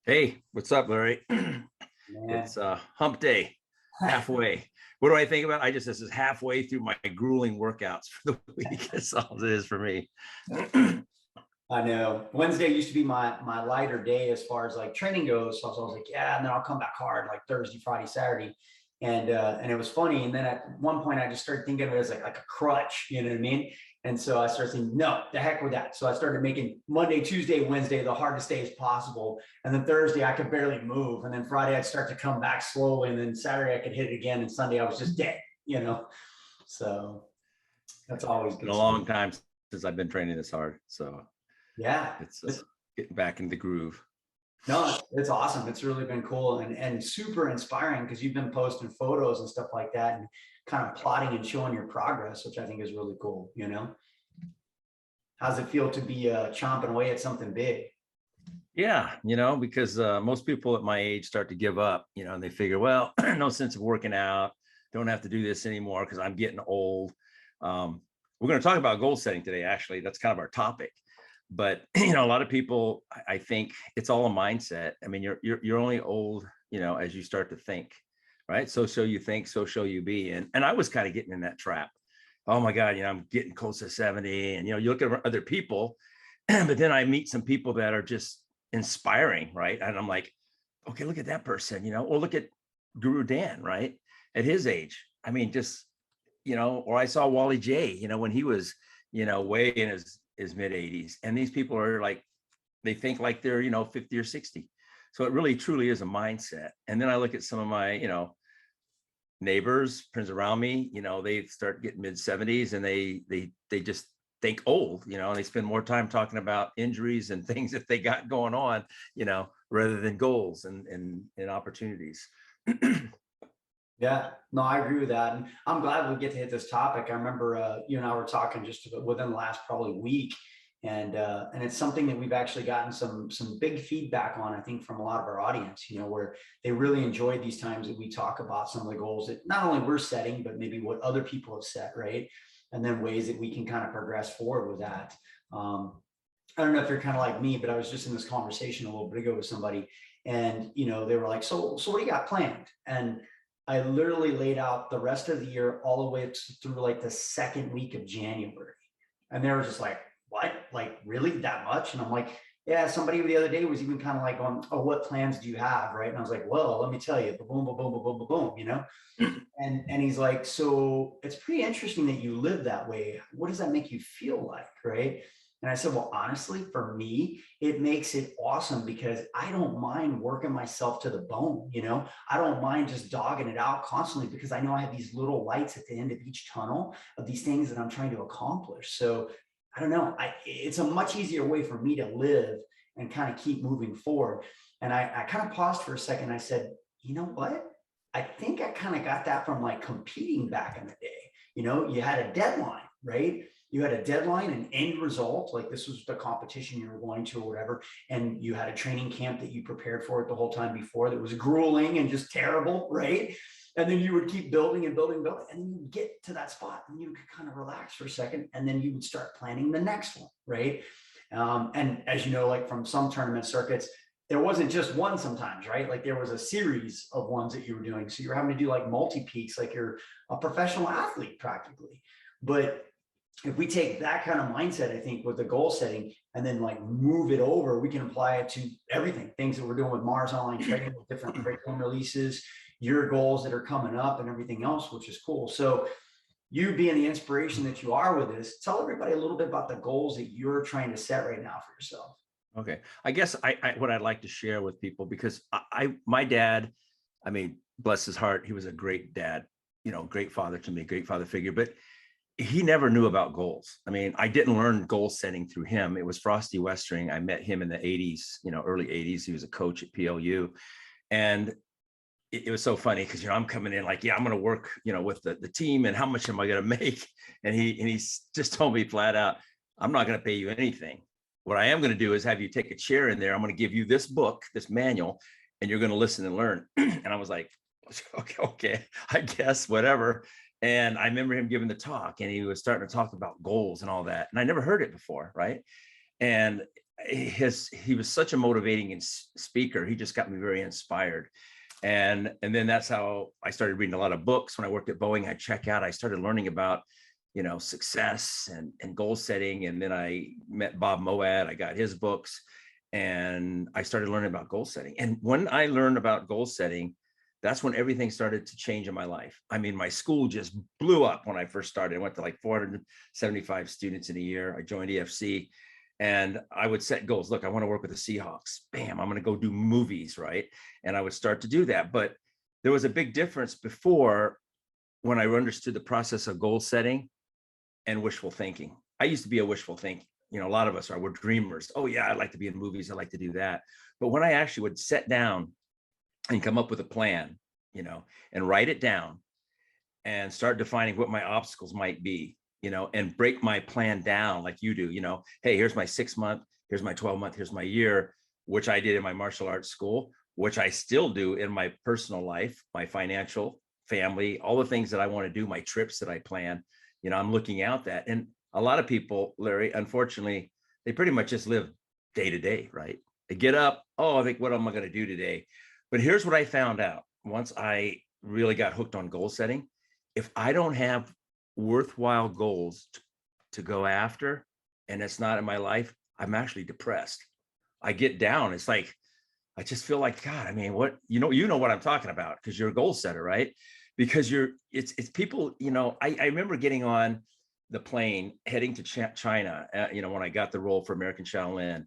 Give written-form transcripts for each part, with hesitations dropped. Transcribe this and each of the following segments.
Hey, what's up, Larry? Man, It's hump day, halfway. What do I think about? This is halfway through my grueling workouts for the week. That's all it is for me. I know Wednesday used to be my lighter day as far as like training goes. So I was always like, yeah, and then I'll come back hard like Thursday, Friday, Saturday. And it was funny. And then at one point I just started thinking of it as like a crutch, you know what I mean? And so I started saying, no, the heck with that. So I started making Monday, Tuesday, Wednesday the hardest days possible. And then Thursday I could barely move. And then Friday I'd start to come back slowly. And then Saturday I could hit it again. And Sunday I was just dead, you know. So that's always It's been good a stuff. long time since I've been training this hard, so Yeah. it's getting back in the groove. No, it's awesome. It's really been cool and super inspiring because you've been posting photos and stuff like that and kind of plotting and showing your progress, which I think is really cool. You know, how's it feel to be chomping away at something big? Yeah, because most people at my age start to give up, and they figure, well, no sense of working out. Don't have to do this anymore because I'm getting old. We're going to talk about goal setting today. Actually, that's kind of our topic. But a lot of people, I think it's all a mindset. I mean, you're only old, as you start to think, right? So you think, so shall you be. And I was kind of getting in that trap. Oh my God, I'm getting close to 70, and you look at other people, but then I meet some people that are just inspiring, right? And I'm like, okay, look at that person, or look at Guru Dan, right? At his age. I mean, just, or I saw Wally J, when he was, way in his mid 80s. And these people are like, they think like they're, 50 or 60. So it really truly is a mindset. And then I look at some of my, neighbors, friends around me, they start getting mid 70s and they just think old, and they spend more time talking about injuries and things that they got going on, rather than goals and opportunities. Yeah, no, I agree with that, and I'm glad we get to hit this topic. I remember you and I were talking just within the last probably week, and it's something that we've actually gotten some big feedback on. I think from a lot of our audience, where they really enjoy these times that we talk about some of the goals that not only we're setting, but maybe what other people have set, right? And then ways that we can kind of progress forward with that. I don't know if you're kind of like me, but I was just in this conversation a little bit ago with somebody, and they were like, "So what do you got planned?" And I literally laid out the rest of the year all the way through like the second week of January. And they were just like, what? Like, really that much? And I'm like, yeah, somebody the other day was even kind of like on, oh, what plans do you have? Right. And I was like, well, let me tell you, boom, boom, boom, boom, boom, boom, boom, And he's like, so it's pretty interesting that you live that way. What does that make you feel like? Right. And I said, well, honestly, for me, it makes it awesome because I don't mind working myself to the bone. I don't mind just dogging it out constantly because I know I have these little lights at the end of each tunnel of these things that I'm trying to accomplish. So I don't know. It's a much easier way for me to live and kind of keep moving forward. And I kind of paused for a second. I said, you know what? I think I kind of got that from like competing back in the day. You had a deadline, right? You had a deadline, an end result, like this was the competition you were going to or whatever. And you had a training camp that you prepared for it the whole time before that was grueling and just terrible, right? And then you would keep building and building and building. And then you would get to that spot and you could kind of relax for a second. And then you would start planning the next one, right? And as you know, like from some tournament circuits, there wasn't just one sometimes, right? Like there was a series of ones that you were doing. So you're having to do like multi-peaks, like you're a professional athlete practically. But if we take that kind of mindset, I think with the goal setting and then like move it over, we can apply it to everything, things that we're doing with Mars Online Training, with different curriculum releases, your goals that are coming up and everything else, which is cool. So you being the inspiration that you are with this, tell everybody a little bit about the goals that you're trying to set right now for yourself. Okay. I guess I what I'd like to share with people, because my dad, I mean, bless his heart, he was a great dad, great father to me, great father figure, but he never knew about goals. I mean, I didn't learn goal setting through him. It was Frosty Westring. I met him in the 80s, early 80s. He was a coach at PLU. And it was so funny because, I'm coming in like, yeah, I'm going to work, with the team, and how much am I going to make? And he's just told me flat out, I'm not going to pay you anything. What I am going to do is have you take a chair in there. I'm going to give you this book, this manual, and you're going to listen and learn. And I was like, okay, I guess whatever. And I remember him giving the talk, and he was starting to talk about goals and all that. And I never heard it before, right? And he was such a motivating speaker. He just got me very inspired. And then that's how I started reading a lot of books. When I worked at Boeing, I check out, I started learning about, success and goal setting. And then I met Bob Moad. I got his books and I started learning about goal setting. And when I learned about goal setting, that's when everything started to change in my life. I mean, my school just blew up when I first started. I went to like 475 students in a year. I joined EFC and I would set goals. Look, I want to work with the Seahawks. Bam, I'm going to go do movies, right? And I would start to do that. But there was a big difference before when I understood the process of goal setting and wishful thinking. I used to be a wishful thinking. A lot of us are, we're dreamers. Oh yeah, I'd like to be in movies. I like to do that. But when I actually would sit down and come up with a plan, and write it down and start defining what my obstacles might be, and break my plan down like you do, hey, here's my 6-month, here's my 12-month, here's my year, which I did in my martial arts school, which I still do in my personal life, my financial, family, all the things that I want to do, my trips that I plan, I'm looking out that. And a lot of people, Larry, unfortunately, they pretty much just live day to day, right? They get up, oh, I think, what am I going to do today? But here's what I found out once I really got hooked on goal setting. If I don't have worthwhile goals to go after, and it's not in my life, I'm actually depressed. I get down. It's like, I just feel like, God, I mean, what, you know what I'm talking about, because you're a goal setter, right? Because it's people, I remember getting on the plane heading to China, when I got the role for American Shaolin,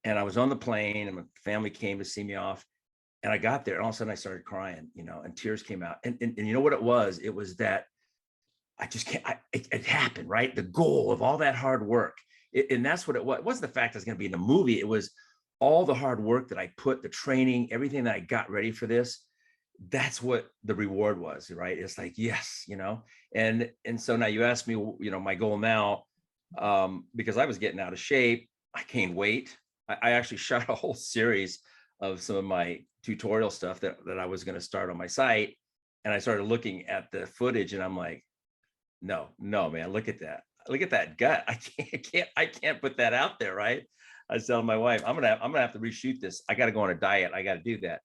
and I was on the plane and my family came to see me off. And I got there and all of a sudden I started crying, and tears came out. And you know what it was? It was that I just can't, it happened, right? The goal of all that hard work. And that's what it was. It wasn't the fact I was going to be in the movie. It was all the hard work that I put, the training, everything that I got ready for this. That's what the reward was, right? It's like, yes, and so now you ask me, my goal now, because I was getting out of shape, I gained weight. I actually shot a whole series of some of my tutorial stuff that I was going to start on my site. And I started looking at the footage and I'm like, no, man, look at that gut. I can't put that out there. Right. I was telling my wife, I'm going to have to reshoot this. I got to go on a diet. I got to do that.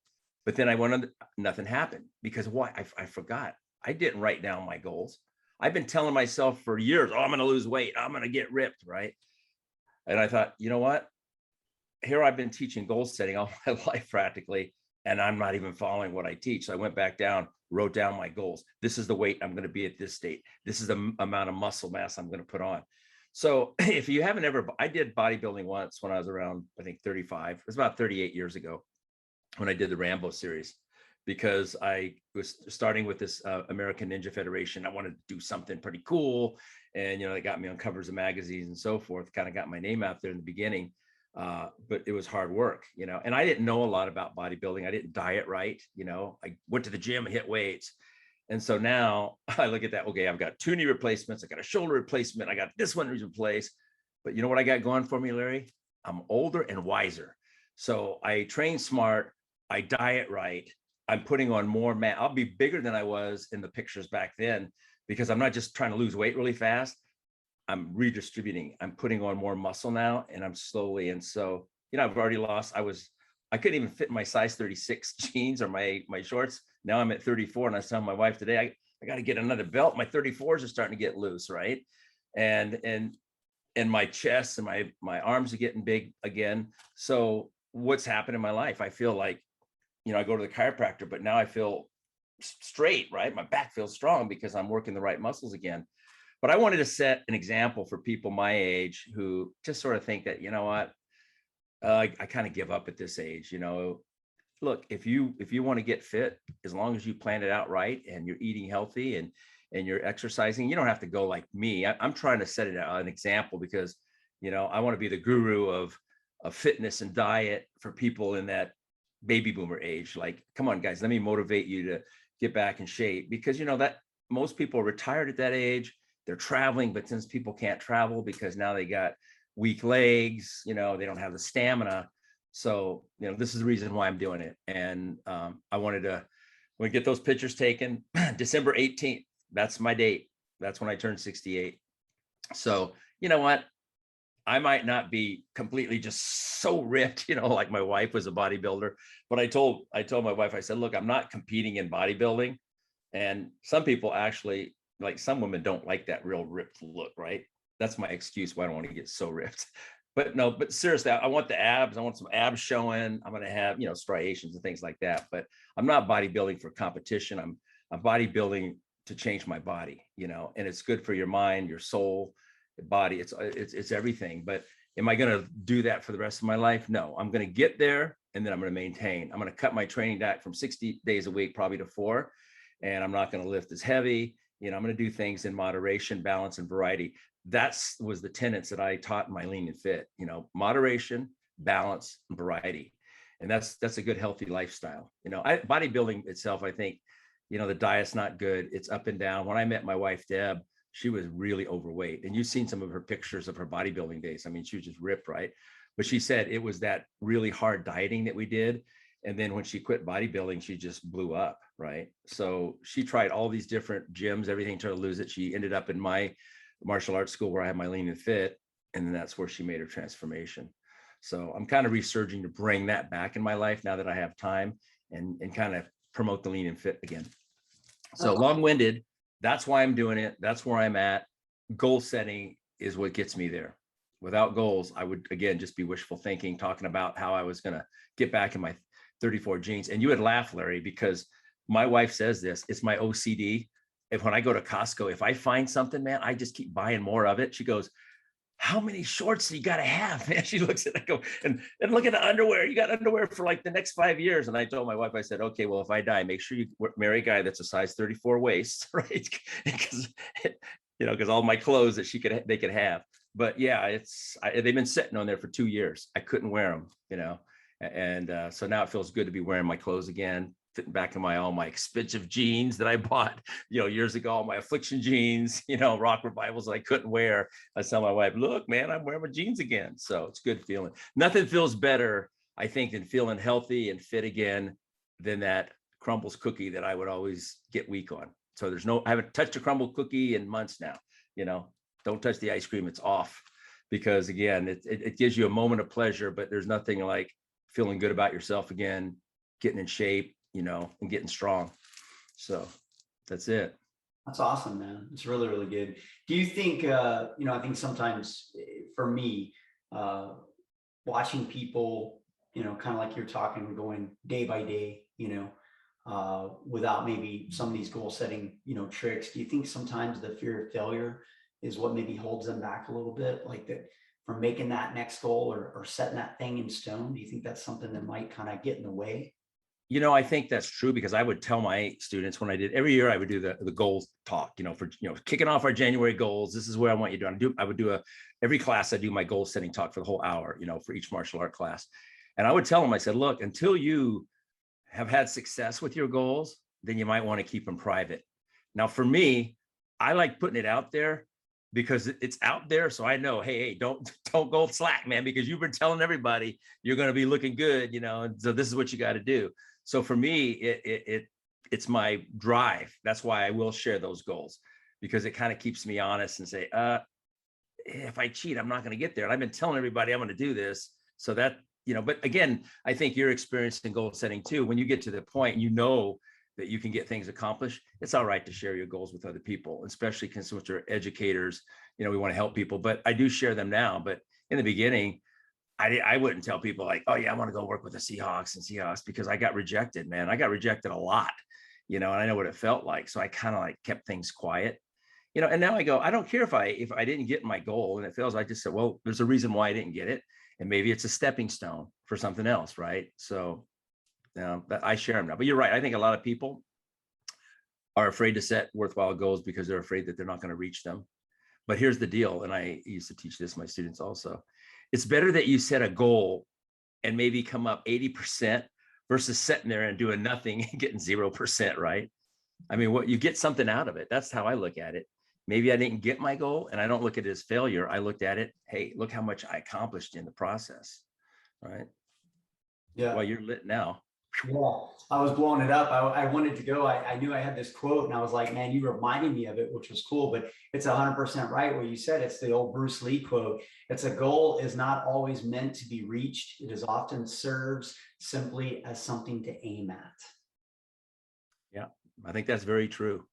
But then I went on, nothing happened because why? I forgot. I didn't write down my goals. I've been telling myself for years, oh, I'm going to lose weight. I'm going to get ripped. Right. And I thought, you know what? Here I've been teaching goal setting all my life practically, and I'm not even following what I teach. So I went back down, wrote down my goals. This is the weight I'm going to be at this state. This is the amount of muscle mass I'm going to put on. So if you haven't ever, I did bodybuilding once when I was around, I think 35. It was about 38 years ago when I did the Rambo series, because I was starting with this American Ninja Federation. I wanted to do something pretty cool. And, they got me on covers of magazines and so forth, kind of got my name out there in the beginning. But it was hard work, and I didn't know a lot about bodybuilding. I didn't diet right. I went to the gym and hit weights. And so now I look at that. Okay, I've got 2 knee replacements. I got a shoulder replacement. I got this one replaced. But you know what I got going for me, Larry? I'm older and wiser. So I train smart. I diet right. I'm putting on more mass. I'll be bigger than I was in the pictures back then, because I'm not just trying to lose weight really fast. I'm redistributing. I'm putting on more muscle now, and I'm slowly. And so, I've already lost. I couldn't even fit my size 36 jeans or my shorts. Now I'm at 34. And I was telling my wife today, I got to get another belt. My 34s are starting to get loose. Right. And my chest and my arms are getting big again. So what's happened in my life? I feel like, I go to the chiropractor, but now I feel straight, right? My back feels strong because I'm working the right muscles again. But I wanted to set an example for people my age who just sort of think that, what, I kind of give up at this age. Look, if you want to get fit, as long as you plan it out right and you're eating healthy and you're exercising, you don't have to go like me. I'm trying to set an example because, I want to be the guru of fitness and diet for people in that baby boomer age. Like, come on, guys, let me motivate you to get back in shape, because, that most people are retired at that age. They're traveling, but since people can't travel because now they got weak legs, they don't have the stamina. So, this is the reason why I'm doing it. And I wanted to get those pictures taken. December 18th. That's my date. That's when I turned 68. So, you know what? I might not be completely just so ripped, like my wife was a bodybuilder, but I told my wife, I said, look, I'm not competing in bodybuilding. And some people actually, like some women don't like that real ripped look, right? That's my excuse why I don't want to get so ripped. But no, but seriously, I want the abs. I want some abs showing. I'm going to have, striations and things like that. But I'm not bodybuilding for competition. I'm bodybuilding to change my body, and it's good for your mind, your soul, your body. It's everything. But am I going to do that for the rest of my life? No, I'm going to get there, and then I'm going to maintain. I'm going to cut my training back from 60 days a week, probably to 4. And I'm not going to lift as heavy. I'm going to do things in moderation, balance, and variety. That's was the tenets that I taught in my Lean and Fit, moderation, balance, and variety. And that's a good, healthy lifestyle. Bodybuilding itself, I think, the diet's not good. It's up and down. When I met my wife, Deb, she was really overweight. And you've seen some of her pictures of her bodybuilding days. I mean, she was just ripped, right? But she said it was that really hard dieting that we did. And then when she quit bodybuilding, she just blew up, right? So she tried all these different gyms, everything to lose it. She ended up in my martial arts school where I have my Lean and Fit. And then that's where she made her transformation. So I'm kind of resurging to bring that back in my life now that I have time, and kind of promote the Lean and Fit again. So long-winded, that's why I'm doing it. That's where I'm at. Goal setting is what gets me there. Without goals, I would, again, just be wishful thinking, talking about how I was going to get back in my 34 jeans. And you would laugh, Larry, because my wife says this, it's my OCD. If when I go to Costco, if I find something, man, I just keep buying more of it. She goes, how many shorts do you got to have, man? She looks at it, I go, and look at the underwear. You got underwear for like the next 5 years. And I told my wife, I said, okay, well, if I die, make sure you marry a guy that's a size 34 waist, right? Because all my clothes that they could have. But yeah, they've been sitting on there for 2 years. I couldn't wear them, and so now it feels good to be wearing my clothes again, fitting back in all my expensive jeans that I bought, years ago, all my Affliction jeans, rock revivals that I couldn't wear. I tell my wife, look, man, I'm wearing my jeans again. So it's good feeling. Nothing feels better, I think, than feeling healthy and fit again than that crumbles cookie that I would always get weak on. So I haven't touched a crumble cookie in months now, don't touch the ice cream. It's off, because again, it gives you a moment of pleasure, but there's nothing like feeling good about yourself again, getting in shape, and getting strong. So that's it. That's awesome, man. It's really, really good. Do you think, I think sometimes for me, watching people, kind of like you're talking, going day by day, without maybe some of these goal setting, tricks, do you think sometimes the fear of failure is what maybe holds them back a little bit, like that from making that next goal or setting that thing in stone? Do you think that's something that might kind of get in the way? I think that's true, because I would tell my students when I did every year, I would do the goals talk, for, kicking off our January goals. This is where I want you to do. I would do every class, I do my goal setting talk for the whole hour, for each martial art class. And I would tell them, I said, look, until you have had success with your goals, then you might want to keep them private. Now, for me, I like putting it out there because it's out there. So I know, hey, don't go slack, man, because you've been telling everybody you're going to be looking good, and so this is what you got to do. So for me, it's my drive. That's why I will share those goals, because it kind of keeps me honest and say, if I cheat, I'm not going to get there. And I've been telling everybody I'm going to do this. So that, but again, I think you're experiencing goal setting too. When you get to the point, that you can get things accomplished, it's all right to share your goals with other people, especially since we're educators, we want to help people, but I do share them now. But in the beginning, I wouldn't tell people like, oh yeah, I want to go work with the Seahawks, because I got rejected, man. I got rejected a lot, and I know what it felt like. So I kind of like kept things quiet, and now I go, I don't care if I didn't get my goal and it fails. I just said, well, there's a reason why I didn't get it. And maybe it's a stepping stone for something else. Right. So I share them now, but you're right. I think a lot of people are afraid to set worthwhile goals because they're afraid that they're not going to reach them. But here's the deal. And I used to teach this to my students also. It's better that you set a goal and maybe come up 80% versus sitting there and doing nothing and getting 0%, right? I mean, what you get something out of it. That's how I look at it. Maybe I didn't get my goal, and I don't look at it as failure. I looked at it, hey, look how much I accomplished in the process, right? Yeah. Well, you're lit now. Yeah, I was blowing it up. I wanted to go. I knew I had this quote and I was like, man, you reminded me of it, which was cool, but it's 100% right what you said. It's the old Bruce Lee quote. It's a goal is not always meant to be reached. It is often serves simply as something to aim at. Yeah, I think that's very true.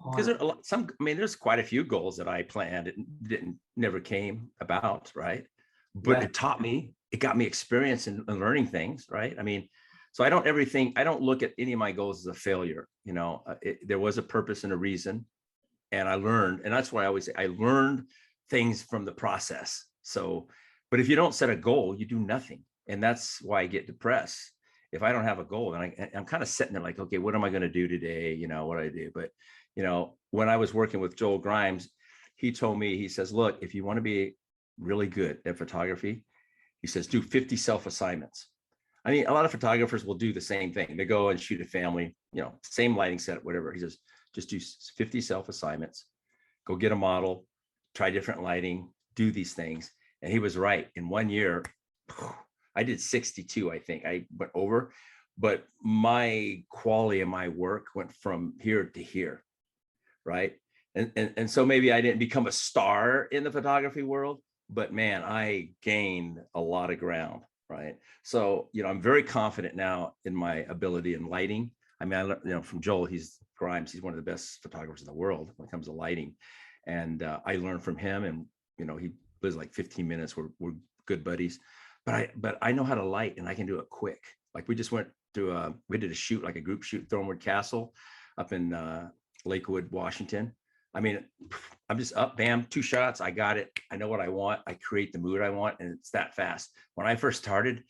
Because there are 100. a lot, I mean, there's quite a few goals that I planned and didn't never came about, right? But Yeah. it taught me, it got me experience and learning things, right? I mean, so I don't look at any of my goals as a failure. There was a purpose and a reason, and I learned, and that's why I always say I learned things from the process. So, but if you don't set a goal, you do nothing, and that's why I get depressed. If I don't have a goal, then I'm kind of sitting there like, okay, what am I going to do today? What do I do? But when I was working with Joel Grimes, he told me, he says, look, if you want to be really good at photography, he says, do 50 self assignments. I mean, a lot of photographers will do the same thing. They go and shoot a family, same lighting set, whatever. He says, just do 50 self assignments, go get a model, try different lighting, do these things. And he was right. In 1 year, I did 62, I think. I went over, but my quality of my work went from here to here, right? And so maybe I didn't become a star in the photography world, but man, I gained a lot of ground, right? So, I'm very confident now in my ability in lighting. I mean, from Joel, he's one of the best photographers in the world when it comes to lighting. And I learned from him, and, he lives like 15 minutes. We're good buddies, but I know how to light, and I can do it quick. Like we just went to, we did a shoot, like a group shoot, Thornwood Castle up in Lakewood, Washington. I mean, I'm just up, bam, 2 shots. I got it. I know what I want. I create the mood I want, and it's that fast. When I first started,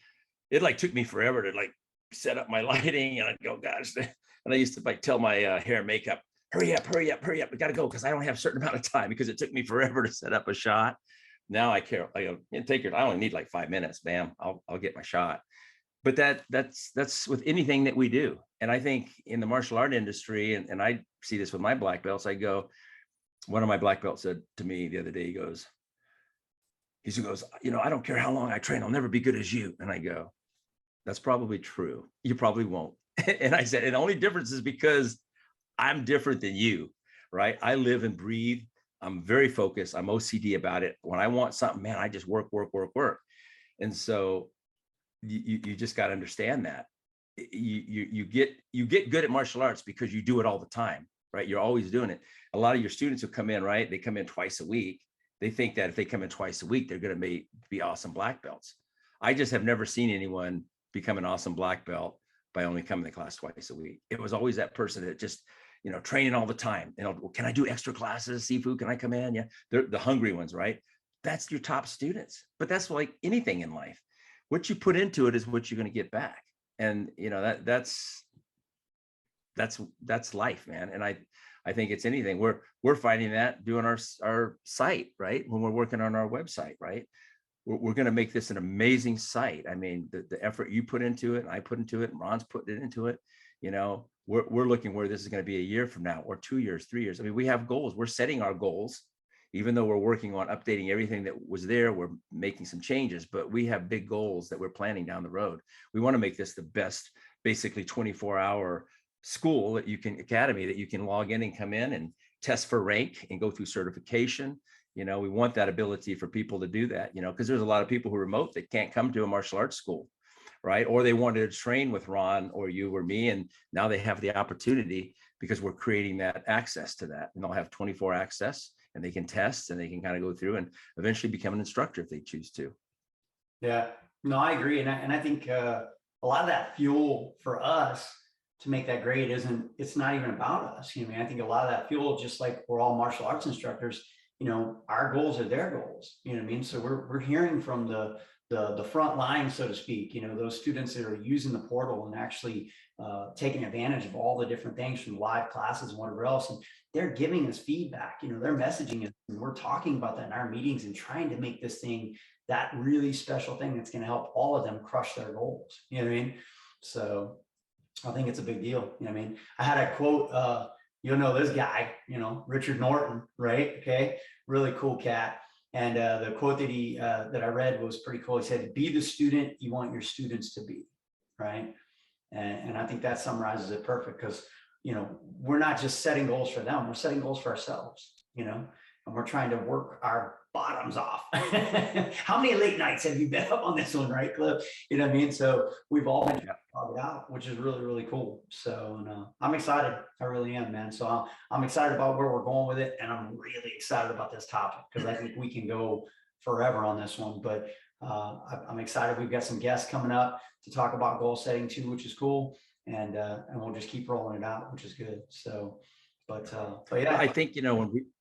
it like took me forever to like set up my lighting, and I'd go, gosh. And I used to like tell my hair and makeup, hurry up, hurry up, hurry up. We got to go because I don't have a certain amount of time because it took me forever to set up a shot. Now I care. I go, I only need like 5 minutes. Bam, I'll get my shot. But that's with anything that we do. And I think in the martial art industry, and I see this with my black belts, one of my black belts said to me the other day, he goes, I don't care how long I train, I'll never be good as you. And I go, that's probably true. You probably won't. And I said, and the only difference is because I'm different than you, right? I live and breathe. I'm very focused. I'm OCD about it. When I want something, man, I just work, work, work, work. And so you just got to understand that you get good at martial arts because you do it all the time, right? You're always doing it. A lot of your students who come in, right? They come in twice a week. They think that if they come in twice a week, they're going to be awesome black belts. I just have never seen anyone become an awesome black belt by only coming to class twice a week. It was always that person that just, training all the time. Can I do extra classes? Seafood, can I come in? Yeah. They're the hungry ones, right? That's your top students. But that's like anything in life. What you put into it is what you're going to get back. And, that's life, man. And I think it's anything. We're finding that doing our site, right? When we're working on our website, right? We're going to make this an amazing site. I mean, the effort you put into it, and I put into it, and Ron's put it into it. We're looking where this is going to be a year from now, or 2 years, 3 years. I mean, we have goals. We're setting our goals, even though we're working on updating everything that was there. We're making some changes, but we have big goals that we're planning down the road. We want to make this the best, basically 24-hour school academy that you can log in and come in and test for rank and go through certification. We want that ability for people to do that, because there's a lot of people who are remote that can't come to a martial arts school, right? Or they wanted to train with Ron or you or me, and now they have the opportunity because we're creating that access to that, and they'll have 24 access, and they can test, and they can kind of go through and eventually become an instructor if they choose to. Yeah, no, I agree. And I think a lot of that fuel for us to make that great it's not even about us. I think a lot of that fuel, just like we're all martial arts instructors, our goals are their goals. You know what I mean? So we're hearing from the front line, so to speak, those students that are using the portal and actually taking advantage of all the different things from live classes and whatever else. And they're giving us feedback, they're messaging us, and we're talking about that in our meetings and trying to make this thing that really special thing that's going to help all of them crush their goals. You know what I mean? So I think it's a big deal. I mean, I had a quote, this guy, Richard Norton, right? Okay. Really cool cat. And the quote that I read was pretty cool. He said, be the student you want your students to be. Right. And I think that summarizes it perfect, because, we're not just setting goals for them, we're setting goals for ourselves, and we're trying to work our bottoms off. How many late nights have you been up on this one, right, Cliff? You know what I mean? So we've all been it out, which is really, really cool. So I'm excited. I really am, man. So I'm excited about where we're going with it. And I'm really excited about this topic, because I think we can go forever on this one. But I'm excited. We've got some guests coming up to talk about goal setting too, which is cool. And we'll just keep rolling it out, which is good. So, but yeah. I think,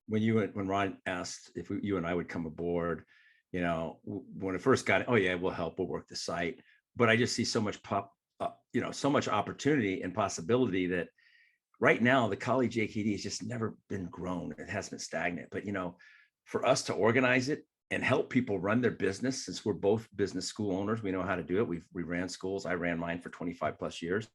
when Ron asked if you and I would come aboard, when it first got, oh yeah, we'll help, we'll work the site. But I just see so much so much opportunity and possibility that right now the college AKD has just never been grown. It has been stagnant. But for us to organize it and help people run their business, since we're both business school owners, we know how to do it. We ran schools. I ran mine for 25 plus years.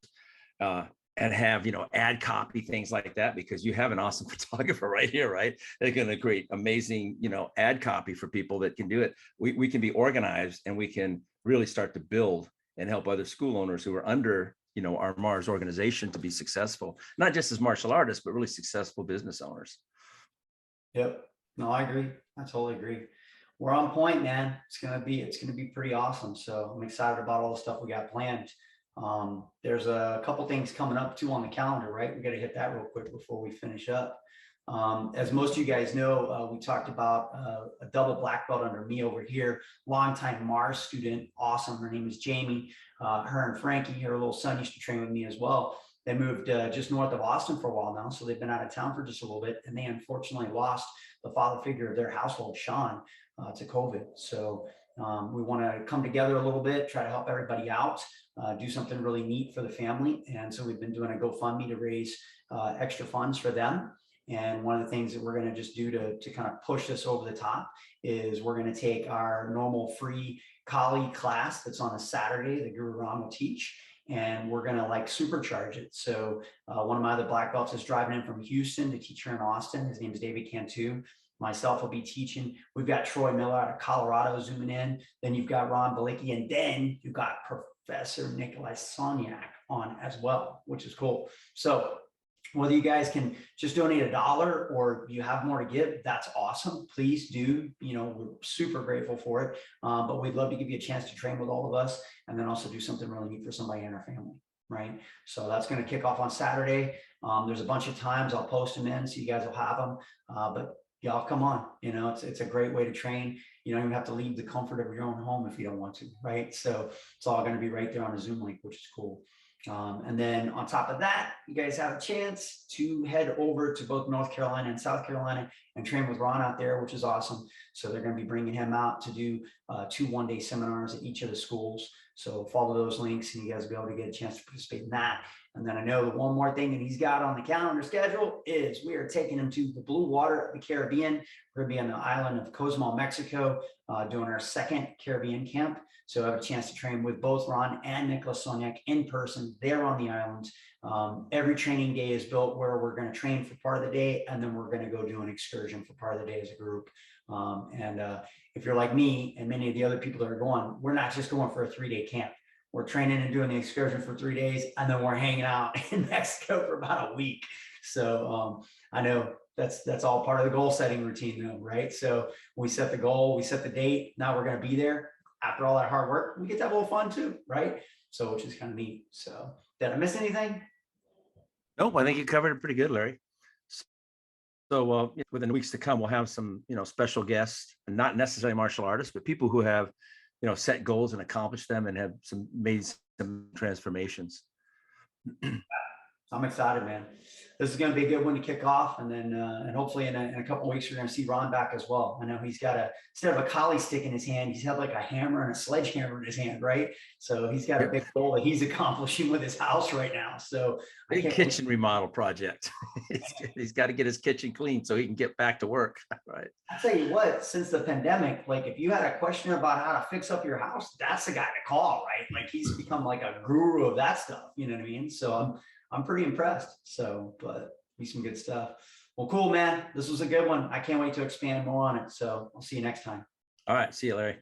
And have, ad copy, things like that, because you have an awesome photographer right here, right? They're going to create amazing, ad copy for people that can do it. We can be organized, and we can really start to build and help other school owners who are under, our Mars organization to be successful, not just as martial artists, but really successful business owners. Yep. No, I agree. I totally agree. We're on point, man. It's going to be pretty awesome. So I'm excited about all the stuff we got planned. There's a couple things coming up too on the calendar, right? We got to hit that real quick before we finish up. As most of you guys know, we talked about a double black belt under me over here, longtime Mars student, awesome. Her name is Jamie. Her and Frankie, her little son, used to train with me as well. They moved just north of Austin for a while now, so they've been out of town for just a little bit, and they unfortunately lost the father figure of their household, Sean, to COVID. So we want to come together a little bit, try to help everybody out, do something really neat for the family. And so we've been doing a GoFundMe to raise extra funds for them. And one of the things that we're going to just do to kind of push this over the top is we're going to take our normal free Kali class that's on a Saturday that Guru Ram will teach, and we're going to supercharge it. So one of my other black belts is driving in from Houston to teach her in Austin. His name is David Cantu. Myself will be teaching. We've got Troy Miller out of Colorado zooming in. Then you've got Ron Balicki, and then you've got Professor Nicolas Saignac on as well, which is cool. So whether you guys can just donate $1 or you have more to give, that's awesome. Please do. We're super grateful for it. But we'd love to give you a chance to train with all of us, and then also do something really neat for somebody in our family, right? So that's going to kick off on Saturday. There's a bunch of times I'll post them in, so you guys will have them. But y'all come on, it's a great way to train. You don't even have to leave the comfort of your own home if you don't want to, right? So it's all going to be right there on a Zoom link, which is cool. And then on top of that, you guys have a chance to head over to both North Carolina and South Carolina and train with Ron out there, which is awesome. So they're going to be bringing him out to do 2 one-day seminars at each of the schools. So follow those links, and you guys will be able to get a chance to participate in that. And then I know the one more thing that he's got on the calendar schedule is we are taking him to the blue water of the Caribbean. We're going to be on the island of Cozumel, Mexico, doing our 2nd Caribbean camp. So I have a chance to train with both Ron and Nicolas Saignac in person there on the island. Every training day is built where we're going to train for part of the day, and then we're going to go do an excursion for part of the day as a group. If you're like me and many of the other people that are going, we're not just going for a 3-day camp. We're training and doing the excursion for 3 days, and then we're hanging out in Mexico for about a week. So I know that's all part of the goal setting routine though, right? So we set the goal, we set the date. Now we're going to be there. After all that hard work, we get to have a little fun too, right? So which is kind of neat. So did I miss anything? Nope, I think you covered it pretty good, Larry. So within the weeks to come, we'll have some, special guests, not necessarily martial artists, but people who have, set goals and accomplished them and have made some transformations. I'm excited, man. This is going to be a good one to kick off, and then and hopefully in a couple of weeks we're going to see Ron back as well. I know he's got instead of a Kali stick in his hand, he's had like a hammer and a sledgehammer in his hand, right? So he's got a big goal that he's accomplishing with his house right now. So big kitchen remodel project. He's got to get his kitchen clean so he can get back to work. Right. I'll tell you what, since the pandemic, if you had a question about how to fix up your house, that's the guy to call, right? He's become like a guru of that stuff. You know what I mean? So I'm pretty impressed. So, but be some good stuff. Well, cool, man. This was a good one. I can't wait to expand more on it. So I'll see you next time. All right. See you, Larry.